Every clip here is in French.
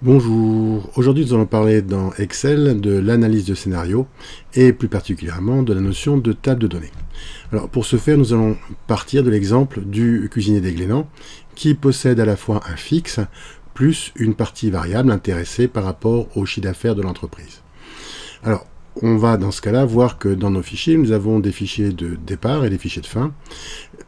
Bonjour, aujourd'hui nous allons parler dans Excel de l'analyse de scénario et plus particulièrement de la notion de table de données. Alors pour ce faire, nous allons partir de l'exemple du cuisinier des Glénans qui possède à la fois un fixe plus une partie variable intéressée par rapport au chiffre d'affaires de l'entreprise. Alors on va dans ce cas-là voir que dans nos fichiers, nous avons des fichiers de départ et des fichiers de fin.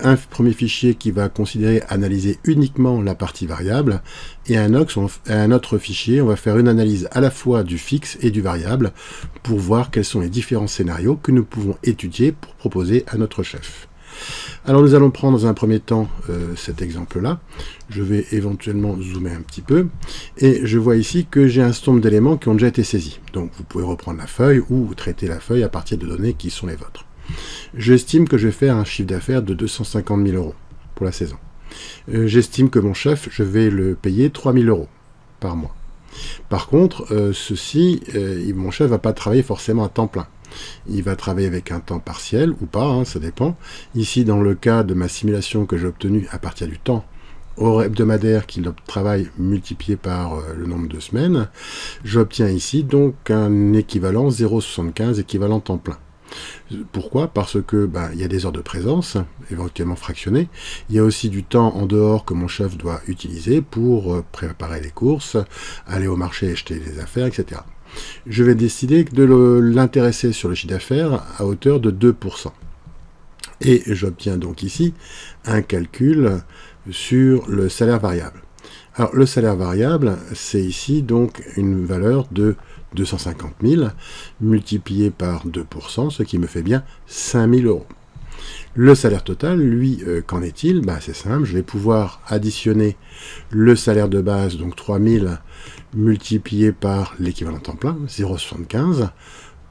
Un premier fichier qui va considérer analyser uniquement la partie variable et un autre fichier, on va faire une analyse à la fois du fixe et du variable pour voir quels sont les différents scénarios que nous pouvons étudier pour proposer à notre chef. Alors nous allons prendre dans un premier temps cet exemple-là. Je vais éventuellement zoomer un petit peu. Et je vois ici que j'ai un certain nombre d'éléments qui ont déjà été saisis. Donc vous pouvez reprendre la feuille ou traiter la feuille à partir de données qui sont les vôtres. J'estime que je vais faire un chiffre d'affaires de 250 000 € pour la saison. J'estime que mon chef, je vais le payer 3 000 € par mois. Par contre, mon chef ne va pas travailler forcément à temps plein. Il va travailler avec un temps partiel ou pas, ça dépend. Ici, dans le cas de ma simulation que j'ai obtenue à partir du temps hebdomadaire qu'il travaille multiplié par le nombre de semaines, j'obtiens ici donc un équivalent 0,75 équivalent temps plein. Pourquoi? Parce que il y a des heures de présence, éventuellement fractionnées. Il y a aussi du temps en dehors que mon chef doit utiliser pour préparer les courses, aller au marché acheter des affaires, etc. Je vais décider de l'intéresser sur le chiffre d'affaires à hauteur de 2%. Et j'obtiens donc ici un calcul sur le salaire variable. Alors le salaire variable, c'est ici donc une valeur de 250 000 multiplié par 2%, ce qui me fait bien 5 000 €. Le salaire total, lui, qu'en est-il? C'est simple, je vais pouvoir additionner le salaire de base, donc 3 000 multiplié par l'équivalent temps plein, 0,75,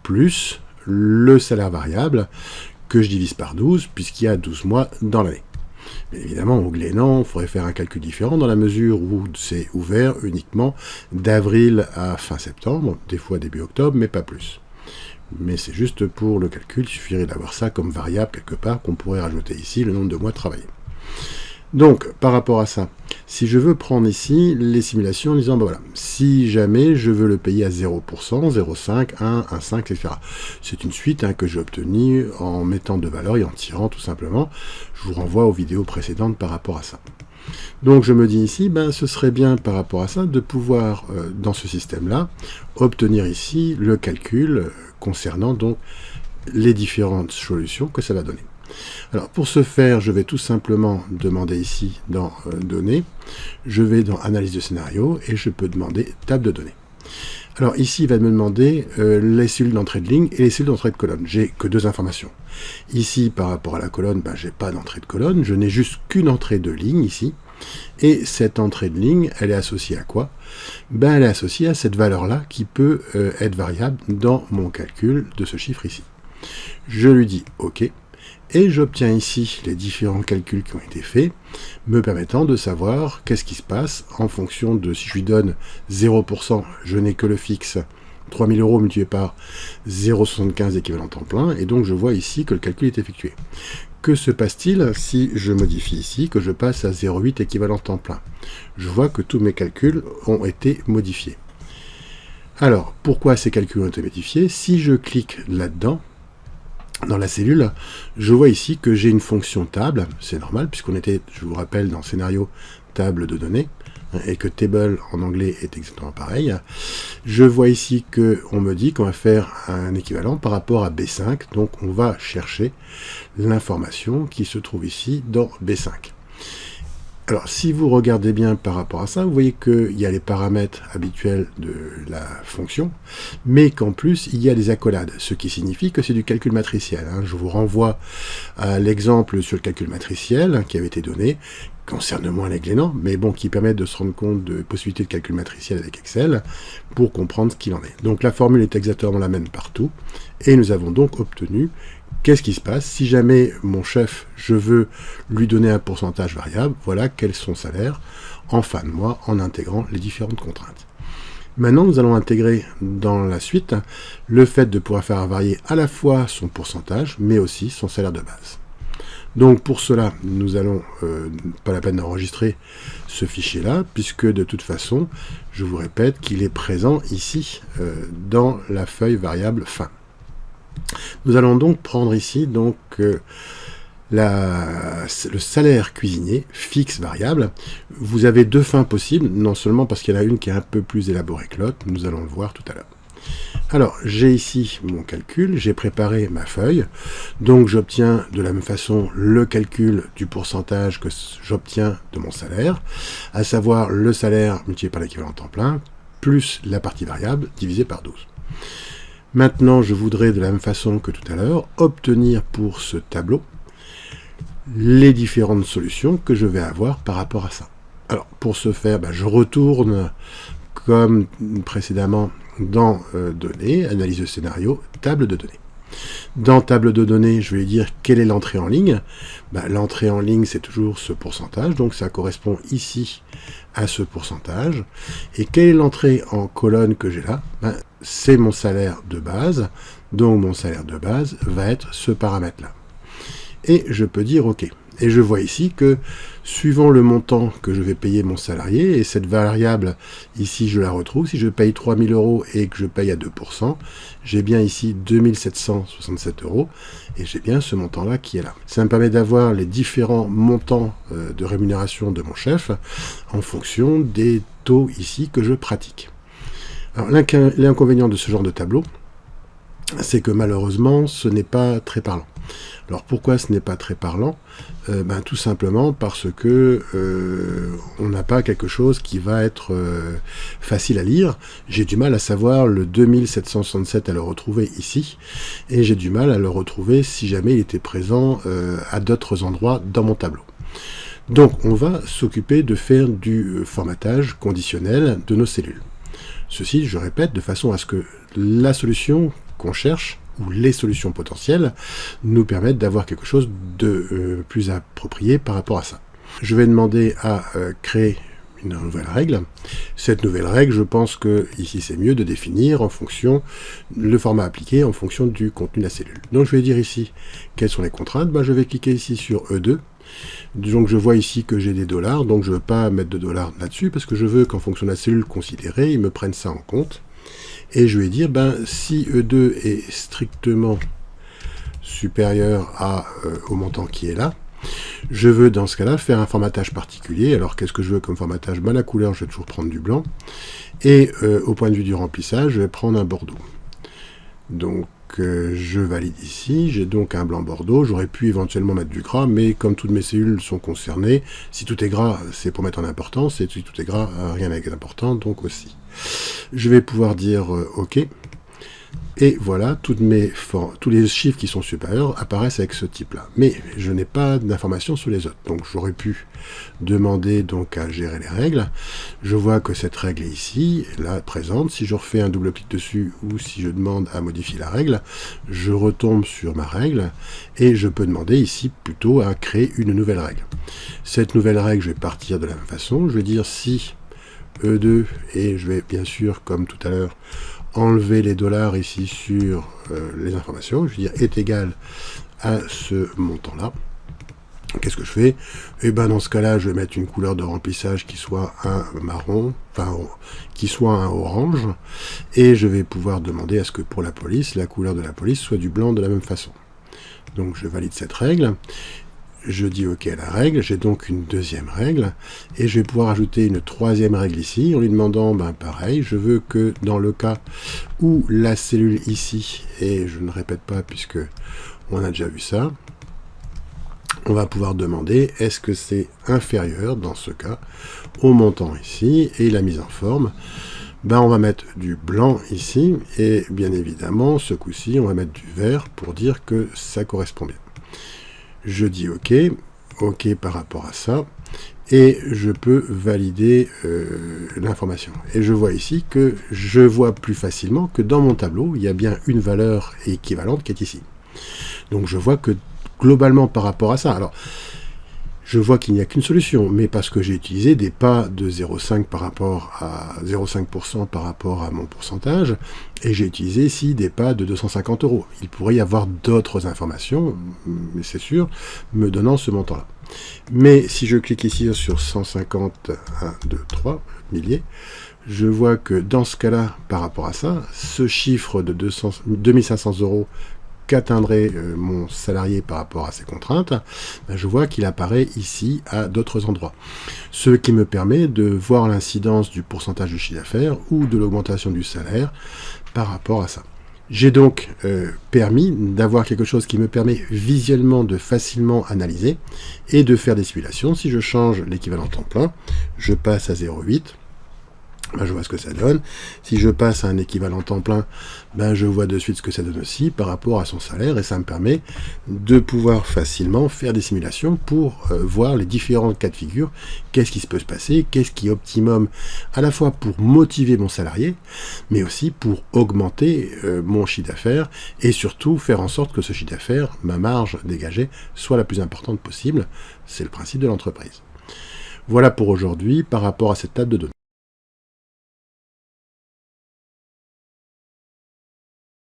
plus le salaire variable que je divise par 12, puisqu'il y a 12 mois dans l'année. Mais évidemment, au Glénan, il faudrait faire un calcul différent dans la mesure où c'est ouvert uniquement d'avril à fin septembre, des fois début octobre, mais pas plus. Mais c'est juste pour le calcul, il suffirait d'avoir ça comme variable quelque part qu'on pourrait rajouter ici le nombre de mois travaillés. Donc, par rapport à ça, si je veux prendre ici les simulations en disant, voilà, si jamais je veux le payer à 0%, 0,5, 1, 1,5, etc. C'est une suite que j'ai obtenue en mettant de valeurs et en tirant tout simplement. Je vous renvoie aux vidéos précédentes par rapport à ça. Donc je me dis ici, ce serait bien par rapport à ça de pouvoir, dans ce système-là, obtenir ici le calcul concernant donc les différentes solutions que ça va donner. Alors pour ce faire, je vais tout simplement demander ici dans données, je vais dans analyse de scénario et je peux demander table de données. Alors ici, il va me demander les cellules d'entrée de ligne et les cellules d'entrée de colonne. J'ai que deux informations. Ici, par rapport à la colonne, j'ai pas d'entrée de colonne, je n'ai juste qu'une entrée de ligne ici. Et cette entrée de ligne, elle est associée à quoi? Elle est associée à cette valeur-là qui peut être variable dans mon calcul de ce chiffre ici. Je lui dis OK. Et j'obtiens ici les différents calculs qui ont été faits, me permettant de savoir qu'est-ce qui se passe en fonction de, si je lui donne 0%, je n'ai que le fixe, 3 000 € multiplié par 0,75 équivalent temps plein, et donc je vois ici que le calcul est effectué. Que se passe-t-il si je modifie ici, que je passe à 0,8 équivalent temps plein? Je vois que tous mes calculs ont été modifiés. Alors, pourquoi ces calculs ont été modifiés? Si je clique là-dedans, dans la cellule, je vois ici que j'ai une fonction table, c'est normal, puisqu'on était, je vous rappelle, dans scénario table de données, et que table en anglais est exactement pareil. Je vois ici qu'on me dit qu'on va faire un équivalent par rapport à B5, donc on va chercher l'information qui se trouve ici dans B5. Alors, si vous regardez bien par rapport à ça, vous voyez qu'il y a les paramètres habituels de la fonction, mais qu'en plus, il y a des accolades, ce qui signifie que c'est du calcul matriciel. Je vous renvoie à l'exemple sur le calcul matriciel qui avait été donné, concerne moins les Glénans, mais qui permet de se rendre compte de possibilités de calcul matriciel avec Excel pour comprendre ce qu'il en est. Donc la formule est exactement la même partout, et nous avons donc obtenu qu'est-ce qui se passe si jamais mon chef, je veux lui donner un pourcentage variable, voilà quel est son salaire en fin de mois en intégrant les différentes contraintes. Maintenant, nous allons intégrer dans la suite le fait de pouvoir faire varier à la fois son pourcentage, mais aussi son salaire de base. Donc pour cela, nous allons, pas la peine d'enregistrer ce fichier-là, puisque de toute façon, je vous répète qu'il est présent ici, dans la feuille variable fin. Nous allons donc prendre ici donc, le salaire cuisinier fixe variable. Vous avez deux fins possibles, non seulement parce qu'il y en a une qui est un peu plus élaborée que l'autre, nous allons le voir tout à l'heure. Alors, j'ai ici mon calcul, j'ai préparé ma feuille, donc j'obtiens de la même façon le calcul du pourcentage que j'obtiens de mon salaire, à savoir le salaire multiplié par l'équivalent temps plein, plus la partie variable divisée par 12. Maintenant, je voudrais de la même façon que tout à l'heure, obtenir pour ce tableau les différentes solutions que je vais avoir par rapport à ça. Alors, pour ce faire, je retourne comme précédemment dans données, analyse de scénario, table de données. Dans table de données, je vais dire quelle est l'entrée en ligne. L'entrée en ligne, c'est toujours ce pourcentage, donc ça correspond ici à ce pourcentage. Et quelle est l'entrée en colonne que j'ai là? C'est mon salaire de base, donc mon salaire de base va être ce paramètre-là. Et je peux dire OK. Et je vois ici que, suivant le montant que je vais payer mon salarié, et cette variable, ici je la retrouve, si je paye 3 000 € et que je paye à 2%, j'ai bien ici 2 767 €, et j'ai bien ce montant-là qui est là. Ça me permet d'avoir les différents montants de rémunération de mon chef, en fonction des taux ici que je pratique. Alors l'inconvénient de ce genre de tableau, c'est que malheureusement, ce n'est pas très parlant. Alors pourquoi ce n'est pas très parlant? Tout simplement parce que on n'a pas quelque chose qui va être facile à lire. J'ai du mal à savoir le 2767 à le retrouver ici, et j'ai du mal à le retrouver si jamais il était présent à d'autres endroits dans mon tableau. Donc on va s'occuper de faire du formatage conditionnel de nos cellules. Ceci, je répète, de façon à ce que la solution qu'on cherche, ou les solutions potentielles, nous permettent d'avoir quelque chose de plus approprié par rapport à ça. Je vais demander à créer une nouvelle règle. Cette nouvelle règle, je pense que ici c'est mieux de définir en fonction, le format appliqué en fonction du contenu de la cellule. Donc je vais dire ici quelles sont les contraintes. Je vais cliquer ici sur E2. Donc je vois ici que j'ai des dollars, donc je ne veux pas mettre de dollars là-dessus, parce que je veux qu'en fonction de la cellule considérée, ils me prennent ça en compte. Et je vais dire, si E2 est strictement supérieur au montant qui est là, je veux dans ce cas-là faire un formatage particulier. Alors qu'est-ce que je veux comme formatage? La couleur, je vais toujours prendre du blanc. Et au point de vue du remplissage, je vais prendre un bordeaux. Donc je valide ici, j'ai donc un blanc bordeaux. J'aurais pu éventuellement mettre du gras, mais comme toutes mes cellules sont concernées, si tout est gras, c'est pour mettre en importance, et si tout est gras, rien n'est important, donc aussi. Je vais pouvoir dire OK. Et voilà, tous les chiffres qui sont supérieurs apparaissent avec ce type-là. Mais je n'ai pas d'informations sur les autres. Donc j'aurais pu demander donc à gérer les règles. Je vois que cette règle est ici, là, présente. Si je refais un double clic dessus, ou si je demande à modifier la règle, je retombe sur ma règle, et je peux demander ici plutôt à créer une nouvelle règle. Cette nouvelle règle, je vais partir de la même façon. Je vais dire si E2, et je vais bien sûr, comme tout à l'heure, enlever les dollars ici sur les informations, je veux dire est égal à ce montant-là. Qu'est-ce que je fais? Dans ce cas-là, je vais mettre une couleur de remplissage qui soit un marron, qui soit un orange, et je vais pouvoir demander à ce que pour la police, la couleur de la police soit du blanc de la même façon. Donc je valide cette règle. Je dis OK à la règle, j'ai donc une deuxième règle, et je vais pouvoir ajouter une troisième règle ici, en lui demandant, pareil, je veux que dans le cas où la cellule ici, et je ne répète pas puisque on a déjà vu ça, on va pouvoir demander est-ce que c'est inférieur, dans ce cas, au montant ici, et la mise en forme, on va mettre du blanc ici, et bien évidemment, ce coup-ci, on va mettre du vert pour dire que ça correspond bien. Je dis OK, OK par rapport à ça, et je peux valider l'information. Et je vois ici que je vois plus facilement que dans mon tableau, il y a bien une valeur équivalente qui est ici. Donc je vois que globalement par rapport à ça, alors je vois qu'il n'y a qu'une solution, mais parce que j'ai utilisé des pas de 0,5 par rapport à 0,5% par rapport à mon pourcentage, et j'ai utilisé ici des pas de 250 €. Il pourrait y avoir d'autres informations, mais c'est sûr, me donnant ce montant-là. Mais si je clique ici sur 150, 1, 2, 3 milliers, je vois que dans ce cas-là, par rapport à ça, ce chiffre de 2500 € qu'atteindrait mon salarié par rapport à ses contraintes, ben je vois qu'il apparaît ici à d'autres endroits. Ce qui me permet de voir l'incidence du pourcentage du chiffre d'affaires ou de l'augmentation du salaire par rapport à ça. J'ai donc permis d'avoir quelque chose qui me permet visuellement de facilement analyser et de faire des simulations. Si je change l'équivalent temps plein, je passe à 0,8. Ben, je vois ce que ça donne. Si je passe à un équivalent temps plein, ben, je vois de suite ce que ça donne aussi par rapport à son salaire, et ça me permet de pouvoir facilement faire des simulations pour voir les différents cas de figure, qu'est-ce qui peut se passer, qu'est-ce qui est optimum à la fois pour motiver mon salarié, mais aussi pour augmenter mon chiffre d'affaires, et surtout faire en sorte que ce chiffre d'affaires, ma marge dégagée, soit la plus importante possible. C'est le principe de l'entreprise. Voilà pour aujourd'hui par rapport à cette table de données.